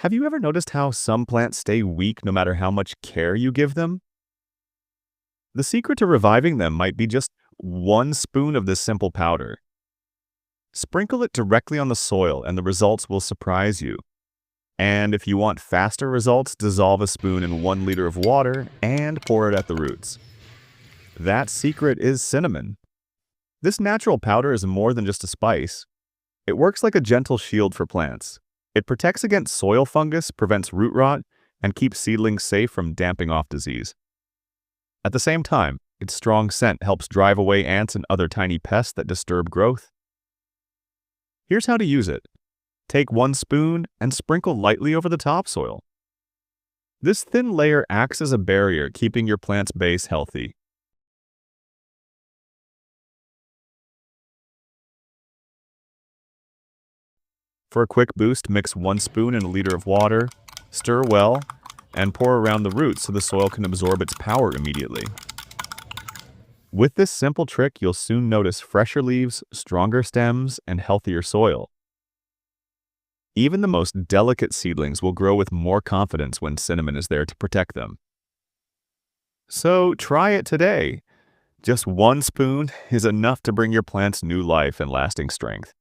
Have you ever noticed how some plants stay weak no matter how much care you give them? The secret to reviving them might be just 1 spoon of this simple powder. Sprinkle it directly on the soil and the results will surprise you. And if you want faster results, dissolve a spoon in 1 liter of water and pour it at the roots. That secret is cinnamon. This natural powder is more than just a spice. It works like a gentle shield for plants. It protects against soil fungus, prevents root rot, and keeps seedlings safe from damping off disease. At the same time, its strong scent helps drive away ants and other tiny pests that disturb growth. Here's how to use it. Take 1 spoon and sprinkle lightly over the topsoil. This thin layer acts as a barrier, keeping your plant's base healthy. For a quick boost, mix 1 spoon in a liter of water, stir well, and pour around the roots so the soil can absorb its power immediately. With this simple trick, you'll soon notice fresher leaves, stronger stems, and healthier soil. Even the most delicate seedlings will grow with more confidence when cinnamon is there to protect them. So try it today. Just 1 spoon is enough to bring your plants new life and lasting strength.